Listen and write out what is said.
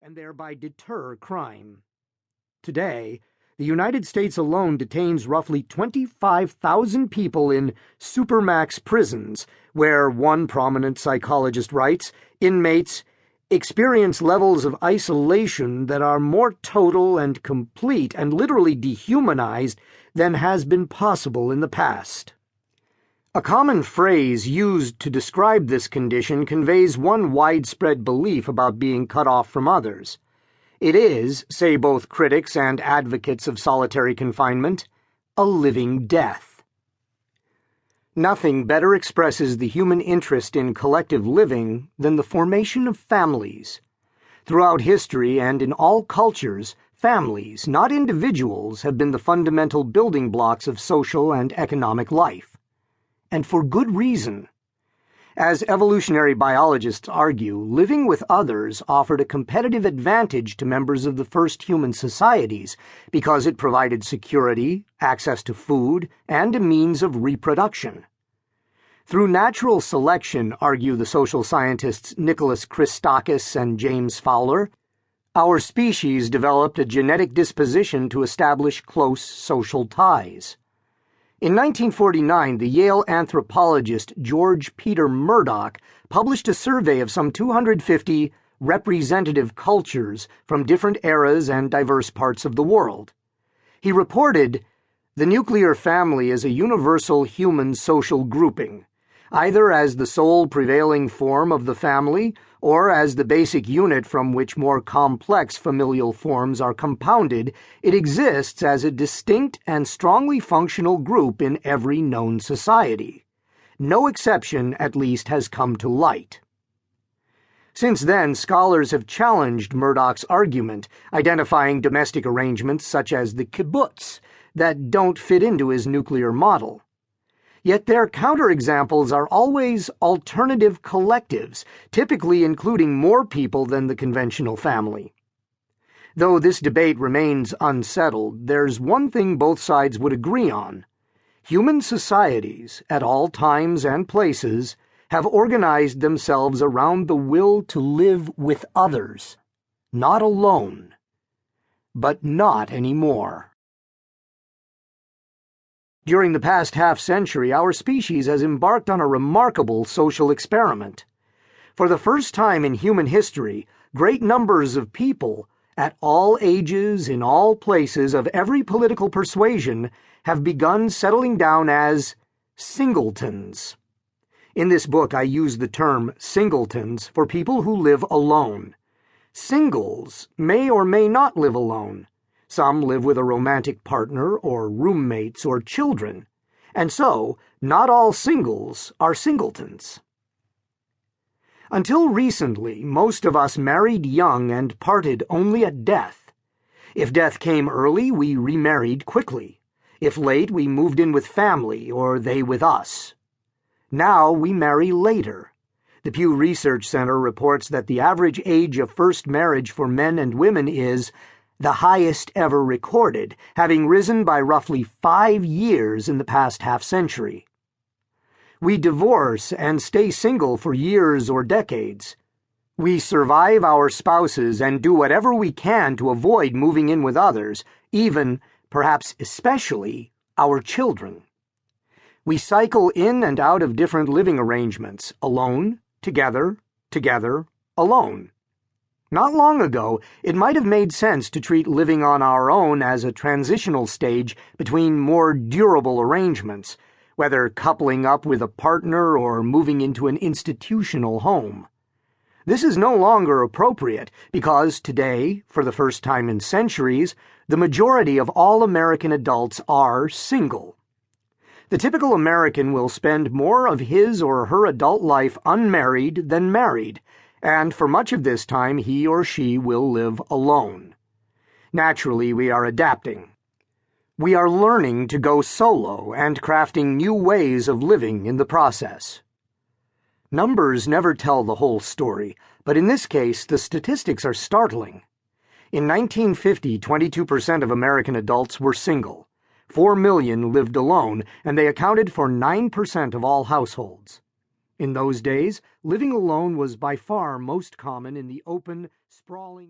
and thereby deter crime. Today, the United States alone detains roughly 25,000 people in supermax prisons, where, one prominent psychologist writes, inmates experience levels of isolation that are more total and complete and literally dehumanized than has been possible in the past. A common phrase used to describe this condition conveys one widespread belief about being cut off from others. It is, say both critics and advocates of solitary confinement, a living death. Nothing better expresses the human interest in collective living than the formation of families. Throughout history and in all cultures, families, not individuals, have been the fundamental building blocks of social and economic life. And for good reason. As evolutionary biologists argue, living with others offered a competitive advantage to members of the first human societies because it provided security, access to food, and a means of reproduction. Through natural selection, argue the social scientists Nicholas Christakis and James Fowler, our species developed a genetic disposition to establish close social ties. In 1949, the Yale anthropologist George Peter Murdoch published a survey of some 250 representative cultures from different eras and diverse parts of the world. He reported, "The nuclear family is a universal human social grouping. Either as the sole prevailing form of the family or as the basic unit from which more complex familial forms are compounded, it exists as a distinct and strongly functional group in every known society. No exception, at least, has come to light." Since then, scholars have challenged Murdoch's argument, identifying domestic arrangements such as the kibbutz that don't fit into his nuclear model. Yet their counterexamples are always alternative collectives, typically including more people than the conventional family. Though this debate remains unsettled, there's one thing both sides would agree on. Human societies, at all times and places, have organized themselves around the will to live with others, not alone. But not anymore. During the past half-century, our species has embarked on a remarkable social experiment. For the first time in human history, great numbers of people, at all ages, in all places, of every political persuasion, have begun settling down as singletons. In this book, I use the term singletons for people who live alone. Singles may or may not live alone. Some live with a romantic partner or roommates or children, and so not all singles are singletons. Until recently, most of us married young and parted only at death. If death came early, we remarried quickly. If late, we moved in with family or they with us. Now we marry later. The Pew Research Center reports that the average age of first marriage for men and women is the highest ever recorded, having risen by roughly 5 years in the past half-century. We divorce and stay single for years or decades. We survive our spouses and do whatever we can to avoid moving in with others, even, perhaps especially, our children. We cycle in and out of different living arrangements, alone, together, alone. Not long ago, it might have made sense to treat living on our own as a transitional stage between more durable arrangements, whether coupling up with a partner or moving into an institutional home. This is no longer appropriate because today, for the first time in centuries, the majority of all American adults are single. The typical American will spend more of his or her adult life unmarried than married, and for much of this time he or she will live alone. Naturally, we are adapting. We are learning to go solo and crafting new ways of living in the process. Numbers never tell the whole story, but in this case, the statistics are startling. In 1950, 22% of American adults were single. 4 million lived alone, and they accounted for 9% of all households. In those days, living alone was by far most common in the open, sprawling